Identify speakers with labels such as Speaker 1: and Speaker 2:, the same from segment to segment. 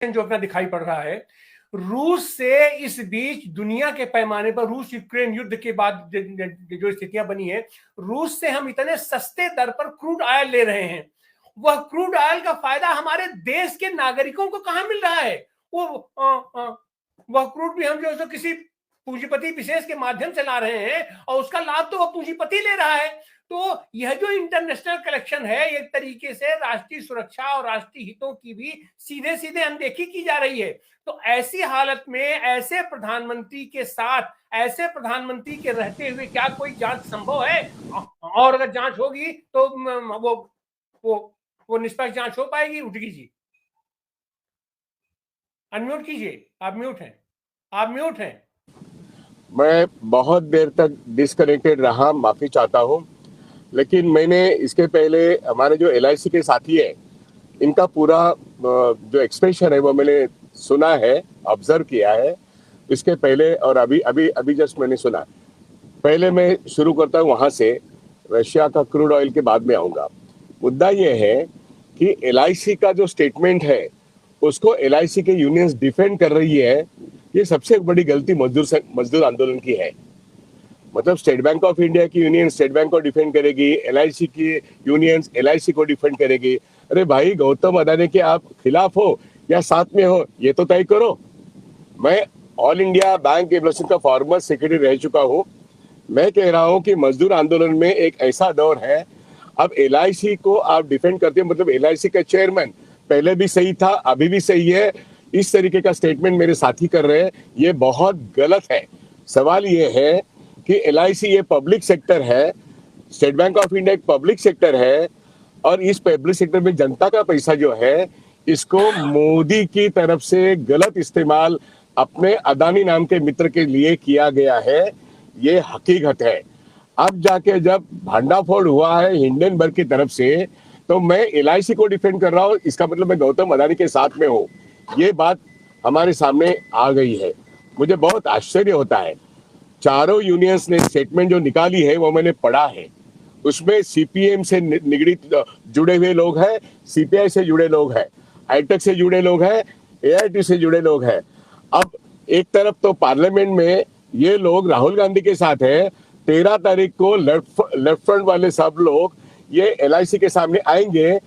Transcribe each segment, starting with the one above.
Speaker 1: जो अपना दिखाई पड़ रहा है, रूस से इस बीच दुनिया के पैमाने पर रूस यूक्रेन युद्ध के बाद जो स्थितियां बनी है, रूस से हम इतने सस्ते दर पर क्रूड ऑयल ले रहे हैं, वह क्रूड ऑयल का फायदा हमारे देश के नागरिकों को कहां मिल रहा है? वह क्रूड भी हम जो है किसी पूंजीपति विशेष के माध्यम से ला रहे हैं और उसका लाभ तो वह पूंजीपति ले रहा है। तो यह जो इंटरनेशनल कलेक्शन है, एक तरीके से राष्ट्रीय सुरक्षा और राष्ट्रीय हितों की भी सीधे सीधे अनदेखी की जा रही है। तो ऐसी हालत में ऐसे प्रधानमंत्री के साथ, ऐसे प्रधानमंत्री के रहते हुए क्या कोई जांच संभव है? और अगर जांच होगी तो वो निष्पक्ष जांच हो पाएगी? उठ कीजिए, अनम्यूट कीजिए, आप म्यूट हैं, आप म्यूट हैं।
Speaker 2: मैं बहुत देर तक डिस्कनेक्टेड रहा, माफी चाहता हूँ, लेकिन मैंने इसके पहले हमारे जो LIC के साथी है, इनका पूरा जो एक्सप्रेशन है वो मैंने सुना है, ऑब्जर्व किया है इसके पहले और अभी अभी अभी जस्ट मैंने सुना। पहले मैं शुरू करता हूँ वहां से, रशिया का क्रूड ऑयल के बाद में आऊंगा। मुद्दा ये है कि LIC का जो स्टेटमेंट है उसको LIC के यूनियंस डिफेंड कर रही है। ये सबसे बड़ी गलती मजदूर आंदोलन की है। मतलब स्टेट बैंक ऑफ इंडिया की यूनियन स्टेट बैंक को डिफेंड करेगी, LIC की यूनियंस LIC को डिफेंड करेगी। अरे भाई, गौतम अदानी के आप खिलाफ हो या साथ में हो, ये तो तय करो। मैं ऑल इंडिया बैंक एसोसिएशन का फॉर्मर सेक्रेटरी रह चुका हूँ। मैं कह रहा हूँ कि मजदूर आंदोलन में एक ऐसा दौर है, अब LIC को आप डिफेंड करते हैं, मतलब LIC का चेयरमैन पहले भी सही था, अभी भी सही है। इस तरीके का स्टेटमेंट मेरे साथी कर रहे हैं, ये बहुत गलत है। सवाल ये है कि LIC ये पब्लिक सेक्टर है, स्टेट बैंक ऑफ इंडिया एक पब्लिक सेक्टर है, और इस पब्लिक सेक्टर में जनता का पैसा जो है, इसको मोदी की तरफ से गलत इस्तेमाल अपने अदानी नाम के मित्र के लिए किया गया है। ये हकीकत है। अब जाके जब भांडाफोड़ हुआ है हिंडनबर्ग की तरफ से, तो मैं LIC को डिफेंड कर रहा हूँ, इसका मतलब मैं गौतम अदानी के साथ में हूँ। ये बात हमारे सामने आ गई है। मुझे बहुत आश्चर्य होता है। चारों यूनियंस ने स्टेटमेंट जो निकाली है वो मैंने पढ़ा है। उसमें CPM से निगड़ित जुड़े हुए लोग हैं, CPI से जुड़े लोग हैं, हाईटेक से जुड़े लोग हैं, AIT से जुड़े लोग हैं। अब एक तरफ तो पार्लियामेंट में ये लोग राहुल गांधी के साथ है, 13 तारीख को लेफ्ट फ्रंट वाले सब लोग ये LIC के सामने आएंगे,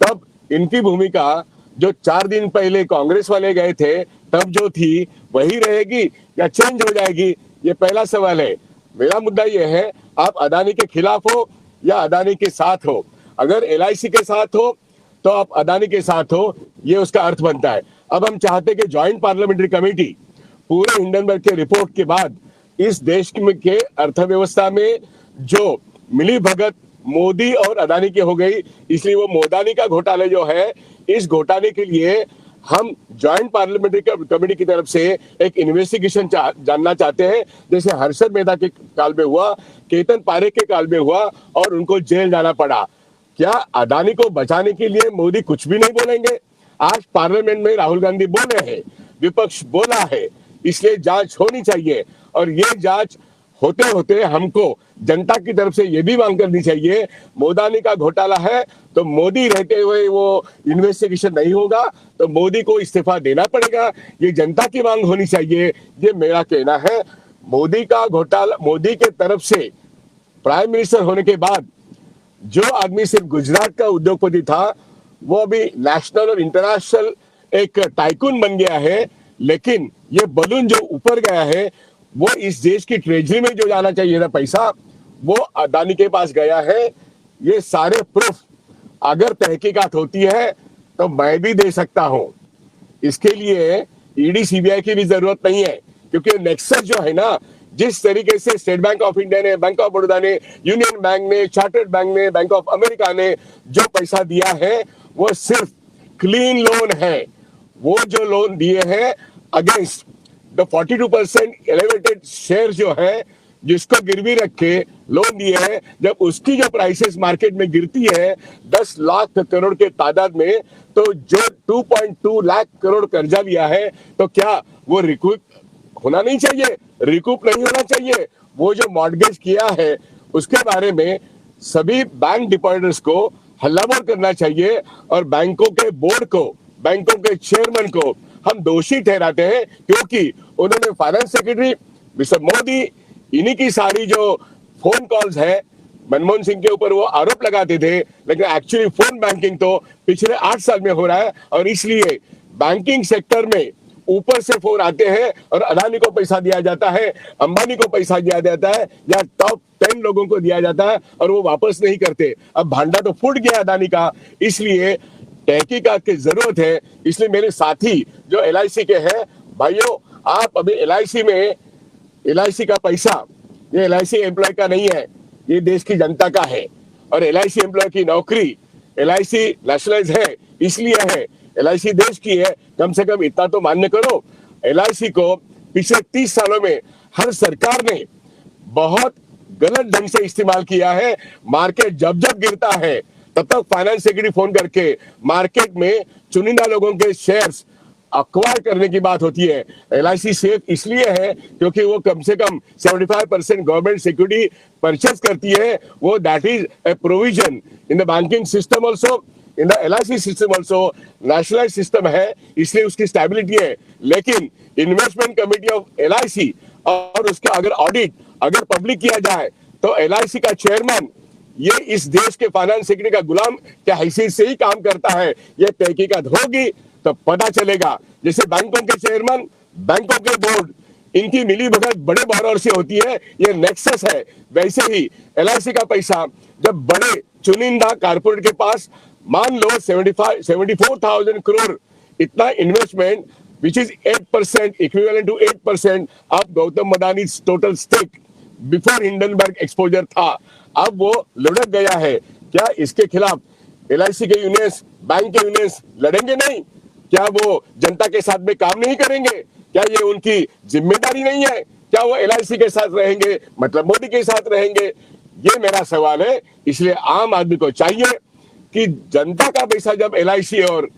Speaker 2: तब इनकी भूमिका जो 4 दिन पहले कांग्रेस वाले गए थे तब जो थी वही रहेगी या चेंज हो जाएगी? ये पहला सवाल है। मेरा मुद्दा ये है, आप अदानी के खिलाफ हो या अदानी के साथ हो? अगर LIC के साथ हो तो आप अदानी के साथ हो, ये उसका अर्थ बनता है। अब हम चाहते कि ज्वाइंट पार्लियामेंट्री कमेटी पूरे हिंडनबर्ग के रिपोर्ट के बाद इस देश के अर्थव्यवस्था में जो मिली भगत मोदी और अदानी की हो गई, इसलिए वो मोदानी का घोटाला जो है, इस घोटाले के लिए हम ज्वाइंट पार्लियामेंट्री कमेटी की तरफ से एक इन्वेस्टिगेशन जानना चाहते हैं, जैसे हर्षद मेहता के काल में हुआ, केतन पारेख के काल में हुआ और उनको जेल जाना पड़ा। क्या अदानी को बचाने के लिए मोदी कुछ भी नहीं बोलेंगे? आज पार्लियामेंट में राहुल गांधी बोले हैं, विपक्ष बोला है, इसलिए जांच होनी चाहिए। और ये जांच होते होते हमको जनता की तरफ से ये भी मांग करनी चाहिए, मोदानी का घोटाला है तो मोदी रहते हुए वो इन्वेस्टिगेशन नहीं होगा, तो मोदी को इस्तीफा देना पड़ेगा। ये जनता की मांग होनी चाहिए, ये मेरा कहना है। मोदी का घोटाला, मोदी के तरफ से प्राइम मिनिस्टर होने के बाद जो आदमी सिर्फ गुजरात का उद्योगपति था, वो अभी नेशनल और इंटरनेशनल एक टाइकून बन गया है। लेकिन ये बलून जो ऊपर गया है, वो इस देश की ट्रेजरी में जो जाना चाहिए था पैसा, वो अदानी के पास गया है। ये सारे प्रूफ अगर तहकीकात होती है तो मैं भी दे सकता हूं। इसके लिए ED CBI की भी जरूरत नहीं है, क्योंकि नेक्सस जो है ना, जिस तरीके से स्टेट बैंक ऑफ इंडिया ने, बैंक ऑफ बड़ौदा ने, यूनियन बैंक ने, चार्टर्ड बैंक ने, बैंक ऑफ अमेरिका ने जो पैसा दिया है, वो सिर्फ क्लीन लोन है। वो जो लोन दिए हैं अगेंस्ट द 42% एलिवेटेड शेयर जो है, जिसको गिरवी रख के लोन दिए हैं, जब उसकी जो प्राइसेस मार्केट में गिरती है 10 लाख करोड़ के तादाद में, तो जो 2.2 लाख करोड़ कर्जा लिया है, तो क्या वो रिकूप होना नहीं चाहिए? रिकूप नहीं होना चाहिए। वो जो मॉर्गेज किया है उसके बारे में सभी बैंक डिपॉजिटर्स को हल्लाबोल करना चाहिए और बैंकों के बोर्ड को बैंकों के चेयरमैन को हम दोषी ठहराते हैं, क्योंकि उन्होंने फाइनेंस सेक्रेटरी मिस्टर मोदी, इन्हीं की सारी जो फोन कॉल्स है मनमोहन सिंह के ऊपर वो आरोप लगाते थे, लेकिन एक्चुअली फोन बैंकिंग तो पिछले 8 साल में हो रहा है। और इसलिए बैंकिंग सेक्टर में ऊपर से फोन आते हैं और अदानी को पैसा दिया जाता है, अंबानी को पैसा दिया जाता है, या टॉप 10 लोगों को दिया जाता है और वो वापस नहीं करते। अब भांडा तो फूट गया अदानी का, इसलिए तहकीकात की जरूरत है। इसलिए मेरे साथी जो LIC के हैं, भाइयों, आप अभी LIC का पैसा ये LIC एम्प्लॉय का नहीं है, ये देश की जनता का है। और LIC एम्प्लॉय की नौकरी, LIC नेशनलाइज है इसलिए है, LIC देश की है, कम से कम इतना तो मान्य करो। LIC को पिछले 30 सालों में हर सरकार ने बहुत गलत ढंग से इस्तेमाल किया है। मार्केट जब जब गिरता है तब तक फाइनेंस सेक्रेटरी फोन करके मार्केट में चुनिंदा लोगों के शेयर्स अक्वायर करने की बात होती है। LIC सेफ इसलिए है क्योंकि वो कम से कम 75% गवर्नमेंट सिक्योरिटी परचेज करती है। वो that is a provision in the banking system also, in the LIC system also. Nationalise system है इसलिए उसकी स्टेबिलिटी है। लेकिन इन्वेस्टमेंट कमेटी ऑफ LIC और उसका अगर ऑडिट अगर पब्लिक किया जाए तो LIC का चेयरमैन ये इस देश के फाइनेंस सेक्रेटरी का गुलाम क्या हैसियत से ही काम करता है, ये तहकीकात होगी तो पता चलेगा। जैसे बैंकों के चेयरमैन, बैंकों के बोर्ड, इनकी मिली भगत बड़े बोरोर से होती है, ये नेक्सस है। वैसे ही LIC का पैसा जब बड़े चुनिंदा कारपोरेट के पास, मान लो 74,000 करोड़ इतना investment, which is 8%, equivalent to 8% of Gautam Adani total stake before Hindenburg exposure था। अब वो लुढ़क गया है। क्या इसके खिलाफ LIC के यूनियंस, बैंक के यूनियंस लड़ेंगे नहीं? क्या वो जनता के साथ में काम नहीं करेंगे? क्या ये उनकी जिम्मेदारी नहीं है? क्या वो LIC के साथ रहेंगे, मतलब मोदी के साथ रहेंगे? ये मेरा सवाल है। इसलिए आम आदमी को चाहिए कि जनता का पैसा जब LIC और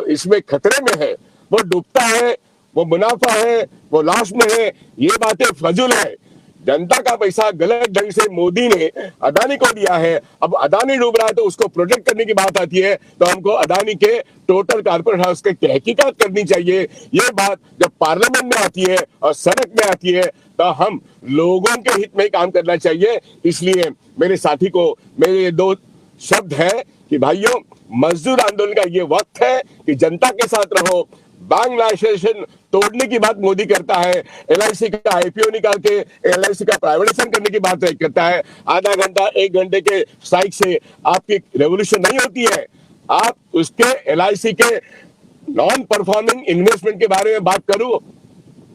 Speaker 2: इसमें खतरे में है, वो डूबता है, वो मुनाफा है, वो लॉस में है, ये बातें फजूल है। जनता का पैसा गलत ढंग से मोदी ने अदानी को दिया है। अब अदानी डूब रहा है तो उसको प्रोटेक्ट करने की बात आती है तो हमको अदानी के टोटल कारपोरेट हाउस की तहकीकात करनी चाहिए। ये बात जब पार्लियामेंट में आती है और सड़क में आती है तो हम लोगों के हित में काम करना चाहिए। इसलिए मेरे साथी को मेरे ये 2 शब्द है कि भाइयों, मजदूर आंदोलन का ये वक्त है कि जनता के साथ रहो। बैंक लाइसेंस तोड़ने की बात मोदी करता है, LIC का IPO निकाल के LIC का प्राइवेटाइजेशन करने की बात करता है। आधा घंटा 1 घंटे के स्ट्राइक से आपकी रेवोल्यूशन नहीं होती है। आप उसके LIC के नॉन परफॉर्मिंग इन्वेस्टमेंट के बारे में बात करूं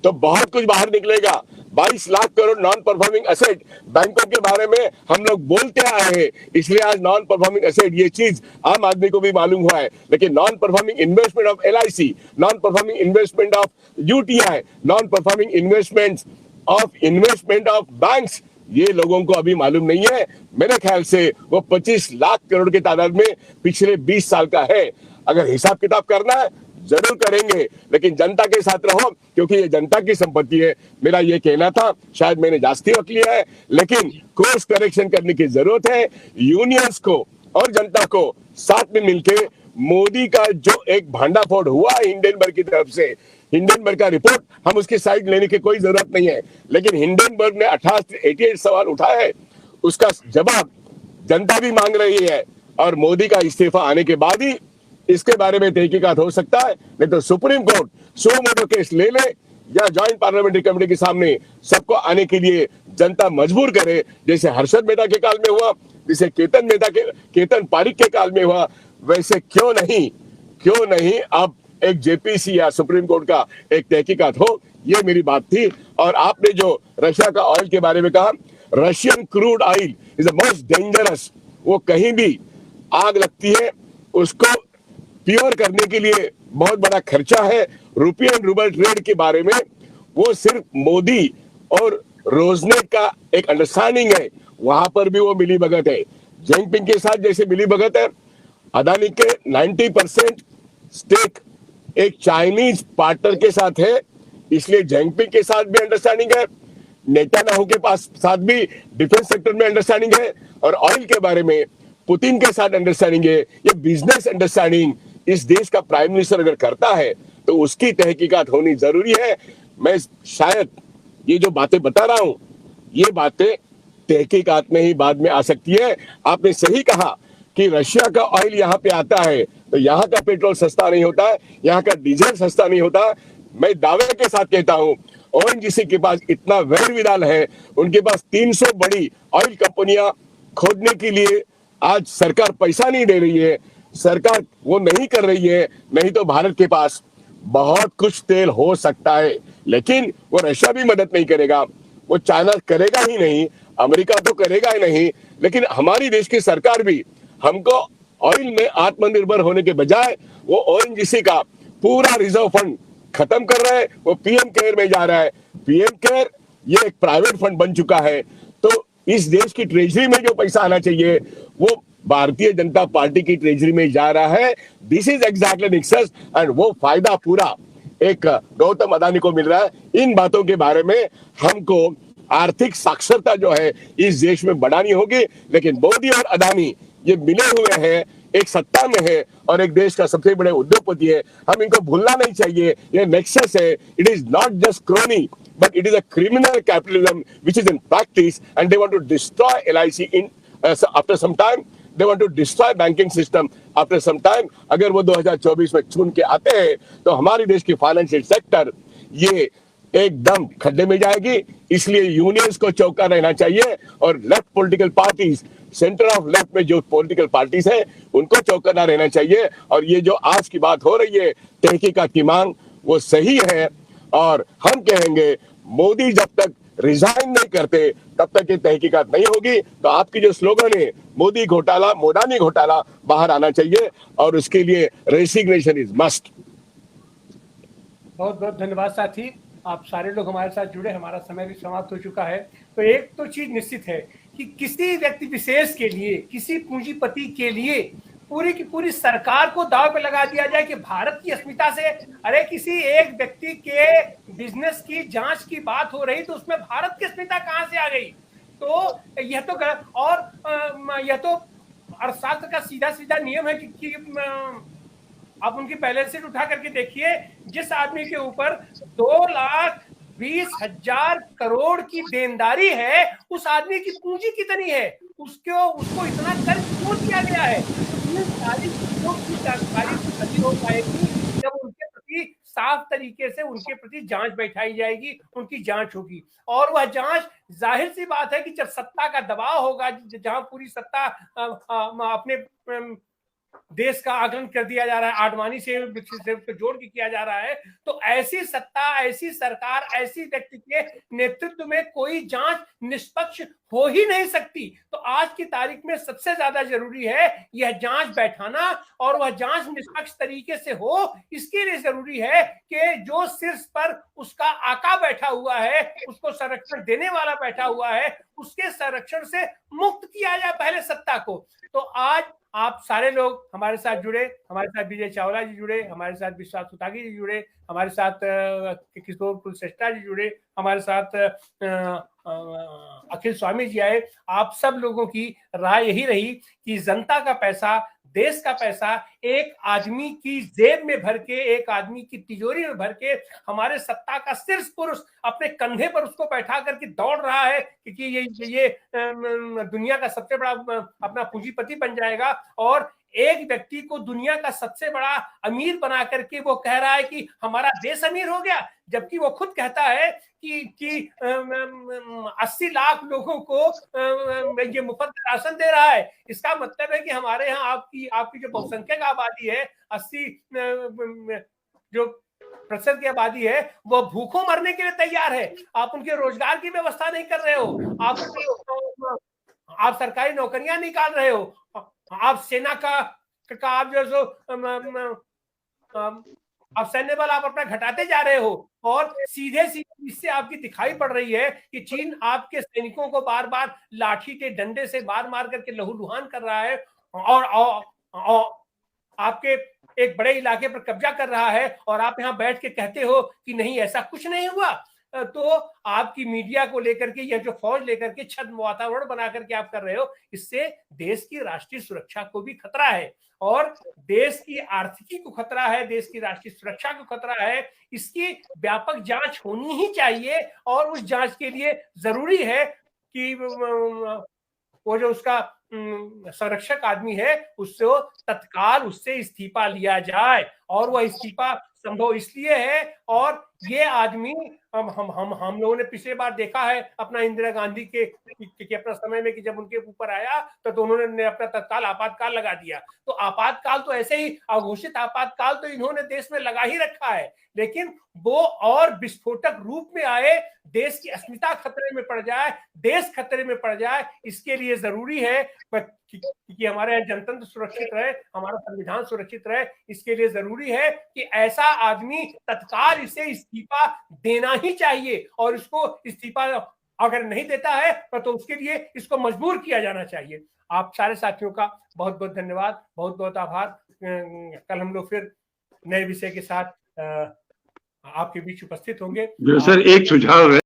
Speaker 2: तो बहुत कुछ बाहर निकलेगा। 22 lakh crore non performing asset बैंकों के बारे में हम लोग बोलते आए हैं, इसलिए आज नॉन परफॉर्मिंग एसेट ये चीज आम आदमी को भी मालूम हुआ है। लेकिन non performing investment of LIC, non performing investment of UTI, non performing investment of banks, ये लोगों को अभी मालूम नहीं है। मेरे ख्याल से वो 25 लाख करोड़ की तादाद में पिछले 20 साल का है। अगर हिसाब किताब करना है जरूर करेंगे, लेकिन जनता के साथ रहो क्योंकि ये जनता की संपत्ति है। मेरा ये कहना था, शायद मैंने जास्ती वक्त लिया है, लेकिन कोर्स करेक्शन करने की जरूरत है। यूनियंस को और जनता को साथ में मिलके मोदी का जो एक भांडाफोड़ हुआ हिंडनबर्ग की तरफ से, हिंडनबर्ग का रिपोर्ट, हम उसकी साइड लेने की कोई जरूरत नहीं है, लेकिन हिंडनबर्ग ने 88 सवाल उठाए हैं, उसका जवाब जनता भी मांग रही है। और मोदी का इस्तीफा आने के बाद ही इसके बारे में तहकीकात हो सकता है, नहीं तो सुप्रीम कोर्ट सो मोटो केस ले ले या ज्वाइंट पार्लियामेंट्री कमेटी के सामने सबको आने के लिए जनता मजबूर करे, जैसे हर्षद मेहता के काल में हुआ, जैसे केतन पारिक के काल में हुआ। वैसे क्यों नहीं अब एक JPC या सुप्रीम कोर्ट का एक तहकीकात हो। ये मेरी बात थी। और आपने जो रशिया का ऑयल के बारे में कहा, Russian crude oil is the most dangerous. वो कहीं भी आग लगती है, उसको प्योर करने के लिए बहुत बड़ा खर्चा है। रुपये एंड रूबल ट्रेड के बारे में वो सिर्फ मोदी और रोजनेट का एक अंडरस्टैंडिंग है, वहां पर भी वो मिली भगत है। जिनपिंग के साथ जैसे मिली भगत है, अदानी के 90% स्टेक एक चाइनीज पार्टनर के साथ है, इसलिए जिनपिंग के साथ भी अंडरस्टैंडिंग है। नेतान्याहू के पास साथ भी डिफेंस सेक्टर में अंडरस्टैंडिंग है, और ऑयल के बारे में पुतिन के साथ अंडरस्टैंडिंग है। ये बिजनेस अंडरस्टैंडिंग इस देश का प्राइम मिनिस्टर अगर करता है तो उसकी तहकीकात होनी जरूरी है। मैं शायद ये जो बातें बता रहा हूं, ये बातें तहकीकात में ही बाद में आ सकती है। आपने सही कहा कि रशिया का ऑयल यहाँ पे आता है तो यहाँ का पेट्रोल सस्ता नहीं होता है, यहाँ का डीजल सस्ता नहीं होता। मैं दावे के साथ कहता हूँ ओएनजीसी के पास इतना वेरविडाल है, उनके पास 300 बड़ी ऑयल कंपनियां खोदने के लिए आज सरकार पैसा नहीं दे रही है, सरकार वो नहीं कर रही है। नहीं तो भारत के पास बहुत कुछ तेल हो सकता है, लेकिन वो रशिया भी मदद नहीं करेगा, वो चाइना करेगा ही नहीं, अमेरिका तो करेगा ही नहीं। लेकिन हमारी देश की सरकार भी हमको ऑयल में आत्मनिर्भर होने के बजाय वो ओएनजीसी का पूरा रिजर्व फंड खत्म कर रहा है, वो पीएम केयर में जा रहा है। पीएम केयर ये एक प्राइवेट फंड बन चुका है, तो इस देश की ट्रेजरी में जो पैसा आना चाहिए वो भारतीय जनता पार्टी की ट्रेजरी में जा रहा है। दिस इज एग्जैक्टली निक्सस, एंड वो फायदा पूरा एक गौतम अदानी को मिल रहा है। इन बातों के बारे में हमको आर्थिक साक्षरता जो है इस देश में बढ़ानी होगी। लेकिन मोदी और अदानी ये मिले हुए हैं, एक सत्ता में है और एक देश का सबसे बड़े उद्योगपति है, हम इनको भूलना नहीं चाहिए। ये नेक्सस है, it is not just crony but it is a criminal capitalism which is in practice, and they want to destroy LIC in after some time. They want to destroy banking system after some time. अगर वो 2024 में चुन के आते हैं तो हमारी देश की फाइनेंशियल सेक्टर ये एकदम खड्डे में जाएगी। इसलिए यूनियंस को चौका रहना चाहिए और left political parties, centre of left में जो पॉलिटिकल पार्टीज है उनको चौकन्ना रहना चाहिए। और ये जो आज की बात हो रही है तहकीकात की मांग, वो सही है। और हम कहेंगे मोदी जब तक रिजाइन नहीं करते तब तक ये तहकीकात नहीं होगी। तो आपकी जो स्लोगन है मोदी घोटाला, मोदानी घोटाला बाहर आना चाहिए और उसके लिए रेसिग्नेशन इज मस्ट।
Speaker 1: बहुत बहुत धन्यवाद साथी, आप सारे लोग हमारे साथ जुड़े, हमारा समय भी समाप्त हो चुका है। तो एक तो चीज निश्चित है कि किसी व्यक्ति विशेष के लिए, किसी पूंजीपति के लिए पूरी की पूरी सरकार को दांव पे लगा दिया जाए कि भारत की अस्मिता से, अरे किसी एक व्यक्ति के बिजनेस की जांच की बात हो रही तो उसमें भारत की अस्मिता कहां से आ गई? तो यह तो गलत, और यह तो अर्थशास्त्र का सीधा सीधा नियम है कि आप उनकी बैलेंस शीट उठा करके देखिए, जिस आदमी के ऊपर 2,20,000 करोड़ की देनदारी है उस आदमी की पूंजी कितनी है, उसको इतना कर्ज क्यों दिया गया है? सारी चीजों की जानकारी तभी हो पाएगी जब उनके प्रति साफ तरीके से उनके प्रति जांच बैठाई जाएगी, उनकी जांच होगी। और वह जांच, जाहिर सी बात है कि जब सत्ता का दबाव होगा, जहां पूरी सत्ता अपने देश का आकलन कर दिया जा रहा है, आडवाणी से जोड़ के किया जा रहा है, तो ऐसी सत्ता, ऐसी सरकार, ऐसी व्यक्ति के नेतृत्व में कोई जांच निष्पक्ष हो ही नहीं सकती। तो आज की तारीख में सबसे ज्यादा जरूरी है यह जांच बैठाना, और वह जांच निष्पक्ष तरीके से हो। इसके लिए जरूरी है कि जो शीर्ष पर उसका आका बैठा हुआ है, उसको संरक्षण देने वाला बैठा हुआ है, उसके संरक्षण से मुक्त किया जाए पहले सत्ता को। तो आज आप सारे लोग हमारे साथ जुड़े, हमारे साथ विजय चावला जी जुड़े, हमारे साथ विश्वास सुतागी जी जुड़े, हमारे साथ किशोर कुलश्रेष्ठा जी जुड़े, हमारे साथ अखिल स्वामी जी आए। आप सब लोगों की राय यही रही कि जनता का पैसा, देश का पैसा एक आदमी की जेब में भर के, एक आदमी की तिजोरी में भर के हमारे सत्ता का शीर्ष पुरुष अपने कंधे पर उसको बैठा करके दौड़ रहा है कि ये दुनिया का सबसे बड़ा अपना पूंजीपति बन जाएगा, और एक व्यक्ति को दुनिया का सबसे बड़ा अमीर बना करके वो कह रहा है कि हमारा देश अमीर हो गया, जबकि वो खुद कहता है कि 80 लाख लोगों को ये मुफ्त राशन दे रहा है। इसका मतलब है कि हमारे यहाँ आपकी जो बहुसंख्यक आबादी है, 80 जो प्रतिशत की आबादी है, वो भूखों मरने के लिए तैयार है। आप उनके रोजगार की व्यवस्था नहीं कर रहे हो, आप सरकारी नौकरियां निकाल रहे हो, आप सेना का आप जो आप सैन्य बल आप अपना घटाते जा रहे हो, और सीधे सीधे इससे आपकी दिखाई पड़ रही है कि चीन आपके सैनिकों को बार बार लाठी के डंडे से मार करके लहूलुहान कर रहा है, और आपके एक बड़े इलाके पर कब्जा कर रहा है, और आप यहाँ बैठ के कहते हो कि नहीं ऐसा कुछ नहीं हुआ। तो आपकी मीडिया को लेकर के या जो फौज लेकर के छद्म वातावरण बना करके आप कर रहे हो, इससे देश की राष्ट्रीय सुरक्षा को भी खतरा है और देश की आर्थिकी को खतरा है, देश की राष्ट्रीय सुरक्षा को खतरा है। इसकी व्यापक जांच होनी ही चाहिए और उस जांच के लिए जरूरी है कि वो जो उसका संरक्षक आदमी है उससे तत्काल उससे इस्तीफा लिया जाए और वह इस्तीफा संभव इसलिए है और ये आदमी हम लोगों ने पिछले बार देखा है अपना इंदिरा गांधी के अपना समय में कि जब उनके ऊपर आया तो उन्होंने अपना तत्काल आपातकाल लगा दिया। तो आपातकाल तो ऐसे ही अघोषित आपातकाल तो इन्होंने देश में लगा ही रखा है, लेकिन वो और विस्फोटक रूप में आए, देश की अस्मिता खतरे में पड़ जाए, देश खतरे में पड़ जाए, इसके लिए जरूरी है कि हमारा जनतंत्र सुरक्षित रहे, हमारा संविधान सुरक्षित रहे। इसके लिए जरूरी है कि ऐसा आदमी तत्काल इसे इस्तीफा देना ही चाहिए और इसको इस्तीफा अगर नहीं देता है तो उसके लिए इसको मजबूर किया जाना चाहिए। आप सारे साथियों का बहुत बहुत धन्यवाद, बहुत बहुत आभार। कल हम लोग फिर नए विषय के साथ आपके बीच उपस्थित होंगे।
Speaker 3: सर एक सुझाव है।